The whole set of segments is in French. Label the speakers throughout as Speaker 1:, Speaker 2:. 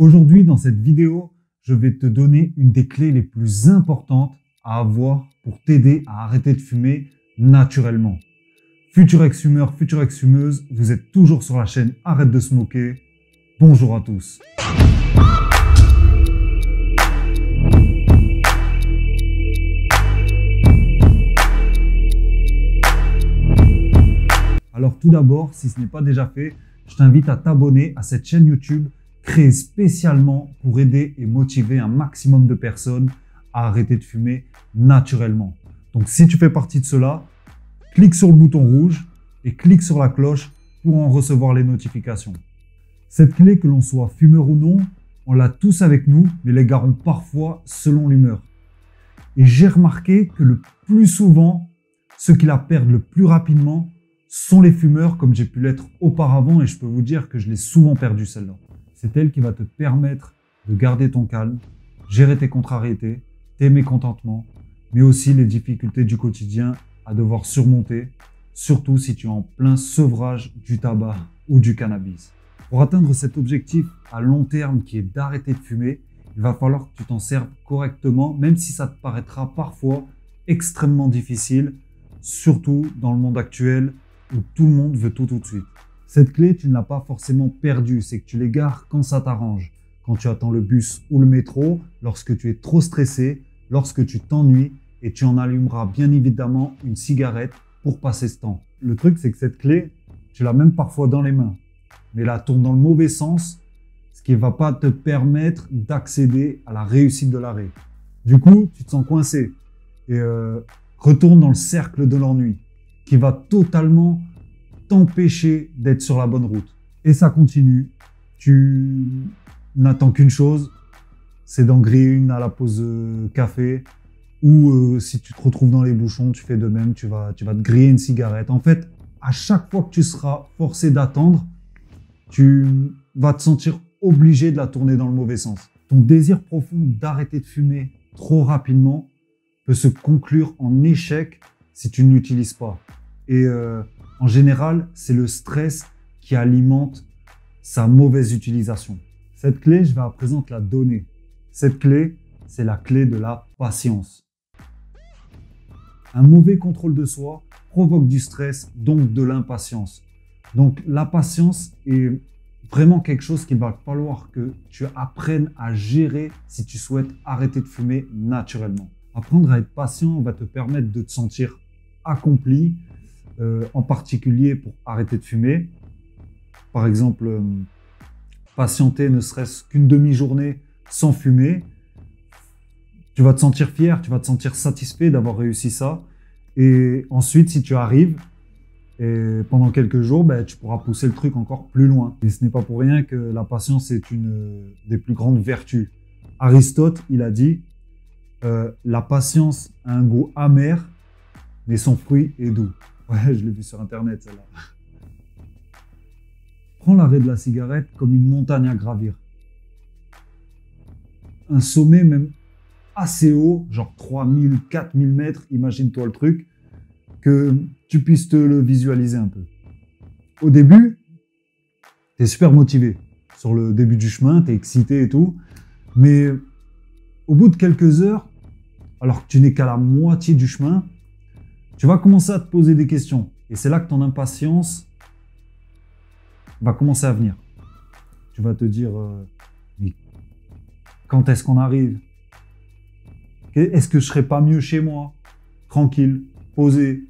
Speaker 1: Aujourd'hui, dans cette vidéo, je vais te donner une des clés les plus importantes à avoir pour t'aider à arrêter de fumer naturellement. Futur ex-fumeur, future ex-fumeuse, vous êtes toujours sur la chaîne Arrête de smoker. Bonjour à tous. Alors tout d'abord, si ce n'est pas déjà fait, je t'invite à t'abonner à cette chaîne YouTube créée spécialement pour aider et motiver un maximum de personnes à arrêter de fumer naturellement. Donc si tu fais partie de cela, clique sur le bouton rouge et clique sur la cloche pour en recevoir les notifications. Cette clé, que l'on soit fumeur ou non, on l'a tous avec nous, mais l'égarons parfois selon l'humeur. Et j'ai remarqué que le plus souvent, ceux qui la perdent le plus rapidement sont les fumeurs, comme j'ai pu l'être auparavant, et je peux vous dire que je l'ai souvent perdu celle-là. C'est elle qui va te permettre de garder ton calme, gérer tes contrariétés, tes mécontentements, mais aussi les difficultés du quotidien à devoir surmonter, surtout si tu es en plein sevrage du tabac ou du cannabis. Pour atteindre cet objectif à long terme qui est d'arrêter de fumer, il va falloir que tu t'en serves correctement, même si ça te paraîtra parfois extrêmement difficile, surtout dans le monde actuel où tout le monde veut tout de suite. Cette clé, tu ne l'as pas forcément perdue, c'est que tu l'égares quand ça t'arrange, quand tu attends le bus ou le métro, lorsque tu es trop stressé, lorsque tu t'ennuies, et tu en allumeras bien évidemment une cigarette pour passer ce temps. Le truc, c'est que cette clé, tu l'as même parfois dans les mains, mais la tourne dans le mauvais sens, ce qui ne va pas te permettre d'accéder à la réussite de l'arrêt. Du coup, tu te sens coincé et retourne dans le cercle de l'ennui qui va totalement t'empêcher d'être sur la bonne route. Et ça continue. Tu n'attends qu'une chose, c'est d'en griller une à la pause café, ou si tu te retrouves dans les bouchons, tu fais de même, tu vas te griller une cigarette. En fait, à chaque fois que tu seras forcé d'attendre, tu vas te sentir obligé de la tourner dans le mauvais sens. Ton désir profond d'arrêter de fumer trop rapidement peut se conclure en échec si tu ne l'utilises pas. Et en général, c'est le stress qui alimente sa mauvaise utilisation. Cette clé, je vais à présent te la donner. Cette clé, c'est la clé de la patience. Un mauvais contrôle de soi provoque du stress, donc de l'impatience. Donc la patience est vraiment quelque chose qu'il va falloir que tu apprennes à gérer si tu souhaites arrêter de fumer naturellement. Apprendre à être patient va te permettre de te sentir accompli, en particulier pour arrêter de fumer. Par exemple, patienter ne serait-ce qu'une demi-journée sans fumer, tu vas te sentir fier, tu vas te sentir satisfait d'avoir réussi ça. Et ensuite, si tu arrives, et pendant quelques jours, tu pourras pousser le truc encore plus loin. Et ce n'est pas pour rien que la patience est une des plus grandes vertus. Aristote, il a dit la patience a un goût amer, mais son fruit est doux. Ouais, je l'ai vu sur internet, celle-là. Prends l'arrêt de la cigarette comme une montagne à gravir. Un sommet même assez haut, genre 3000, 4000 mètres, imagine-toi le truc, que tu puisses te le visualiser un peu. Au début, tu es super motivé. Sur le début du chemin, tu es excité et tout. Mais au bout de quelques heures, alors que tu n'es qu'à la moitié du chemin, tu vas commencer à te poser des questions. Et c'est là que ton impatience va commencer à venir. Tu vas te dire, mais quand est-ce qu'on arrive? Est-ce que je serais pas mieux chez moi, tranquille, posé,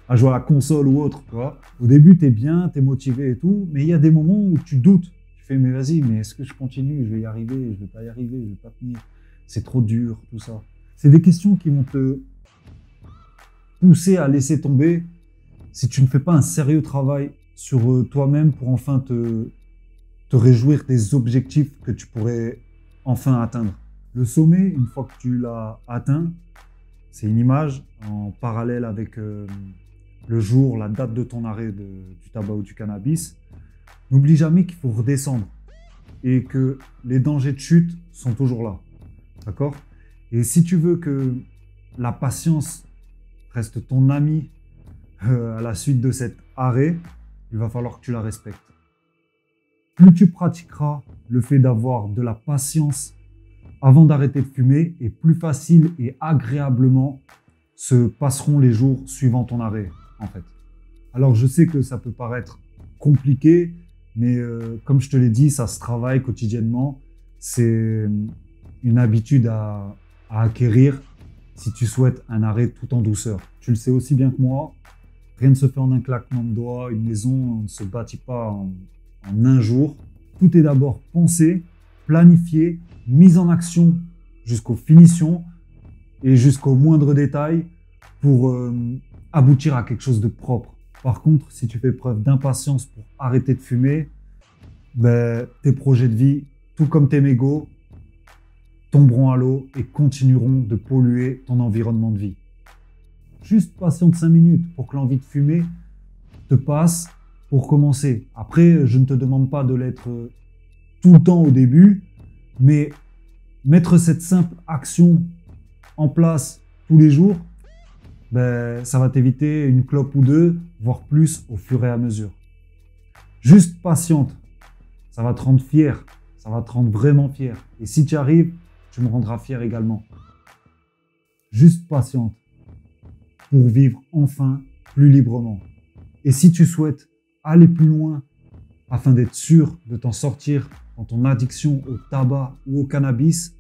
Speaker 1: à jouer à la console ou autre, tu vois? Au début, tu es bien, tu es motivé et tout, mais il y a des moments où tu doutes. Tu fais, mais vas-y, mais est-ce que je continue? Je vais y arriver, je vais pas y arriver, je vais pas tenir. C'est trop dur, tout ça. C'est des questions qui vont te pousser à laisser tomber si tu ne fais pas un sérieux travail sur toi-même pour enfin te réjouir des objectifs que tu pourrais enfin atteindre. Le sommet, une fois que tu l'as atteint, c'est une image en parallèle avec le jour, la date de ton arrêt du tabac ou du cannabis. N'oublie jamais qu'il faut redescendre et que les dangers de chute sont toujours là. D'accord? Et si tu veux que la patience reste ton ami à la suite de cet arrêt, il va falloir que tu la respectes. plus tu pratiqueras le fait d'avoir de la patience avant d'arrêter de fumer, et plus facile et agréablement se passeront les jours suivant ton arrêt, en fait. Alors, je sais que ça peut paraître compliqué, mais comme je te l'ai dit, ça se travaille quotidiennement. C'est une habitude à acquérir si tu souhaites un arrêt tout en douceur. Tu le sais aussi bien que moi, rien ne se fait en un claquement de doigts. Une maison ne se bâtit pas en un jour. Tout est d'abord pensé, planifié, mis en action jusqu'aux finitions et jusqu'au moindre détail pour aboutir à quelque chose de propre. Par contre, si tu fais preuve d'impatience pour arrêter de fumer, tes projets de vie, tout comme tes mégots, tomberont à l'eau et continueront de polluer ton environnement de vie. Juste patiente 5 minutes pour que l'envie de fumer te passe pour commencer. Après, je ne te demande pas de l'être tout le temps au début, mais mettre cette simple action en place tous les jours, ça va t'éviter une clope ou deux, voire plus au fur et à mesure. Juste patiente, ça va te rendre fier, ça va te rendre vraiment fier. Et si tu y arrives, tu me rendras fier également. Juste patiente pour vivre enfin plus librement. Et si tu souhaites aller plus loin afin d'être sûr de t'en sortir dans ton addiction au tabac ou au cannabis,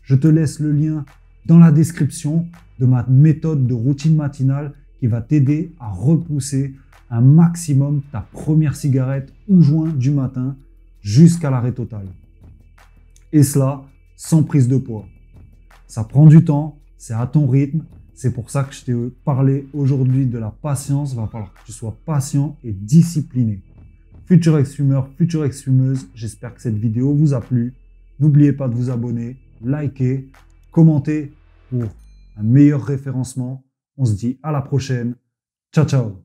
Speaker 1: je te laisse le lien dans la description de ma méthode de routine matinale qui va t'aider à repousser un maximum ta première cigarette ou joint du matin jusqu'à l'arrêt total. Et cela sans prise de poids. Ça prend du temps, c'est à ton rythme. C'est pour ça que je t'ai parlé aujourd'hui de la patience. Il va falloir que tu sois patient et discipliné. Futur ex-fumeur, future ex-fumeuse, j'espère que cette vidéo vous a plu. N'oubliez pas de vous abonner, liker, commenter pour un meilleur référencement. On se dit à la prochaine. Ciao, ciao.